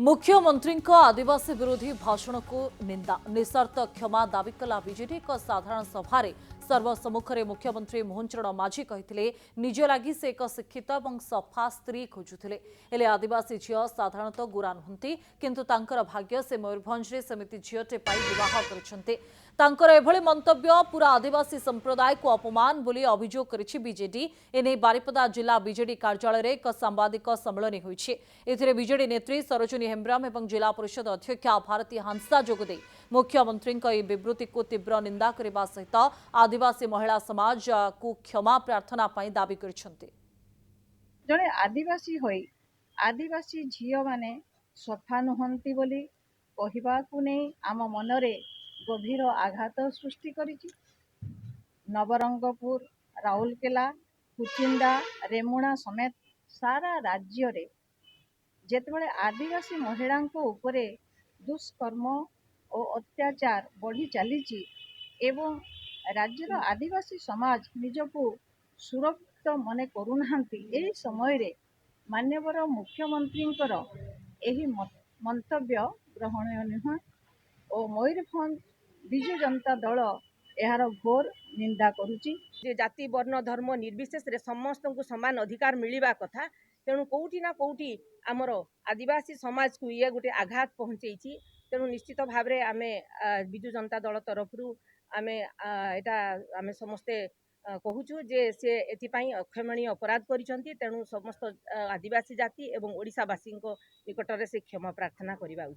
मुख्यमंत्री आदिवासी विरोधी भाषण को निंदा निसर्त क्षमा दावी कला बीजेडी एक साधारण सभा सर्वसम्मुखें मुख्यमंत्री मोहन चरण माझी कहते निज लगी से एक शिक्षित और सफा स्त्री खोजुले हेले आदिवासी झील साधारणतः गुरा नुहति किंतु तांकर भाग्य से मयूरभंज सेमती झीलटे पाई विवाह कर मंतव्य पूरा आदिवासी संप्रदाय को अपमान बोली अभियोग करिछि बीजेडी एने बारिपदा जिला बीजेडी कार्यालय में एक सांबादिक सम्मेलन होइछि एथिरे बीजेडी नेत्री सरोजिनी हेम्ब्रम और जिला परिषद अध्यक्षा भारती हांसा जोगदे मुख्यमंत्री विवृत्ति को तीव्र निंदा करने सहित आदिवासी महिला समाज को क्षमा प्रार्थना पई दाबी करिसेंते। जड़े आदिवासी होई आदिवासी झील माने सफा नुहंती बोली कहवाकू नहीं आम मनरे गभीर आघात सृष्टि करिछि। नवरंगपुर राउरकेला कुचिंडा रेमुणा समेत सारा राज्य रे जेतेबेले आदिवासी महिला उपरे दुष्कर्म और अत्याचार बढ़ी चली एवं राज्यर आदिवासी समाज निजको सुरक्षित मने करूनाहांती एही समय रे माननीय मुख्यमंत्री एही मंतव्य ग्रहणीय नुह और मयूरभंज विजु जनता दल यार घोर निंदा करुची। जाति वर्ण धर्म निर्विशेष रे समस्त को समान अधिकार मिलवा कथा तेणु कौटी ना कौटी आमर आदिवासी समाज को ये गोटे आघात पहुँचे तेणु निश्चित भाव में आमे विजु जनता दल तरफ आमे एटा आमे समस्ते कहूचु जे से एथिपाई अक्षमणीय अपराध करिसंती तेणु समस्त आदिवासी जाति एवं ओडिशावासी निकट से क्षमा प्रार्थना करवा।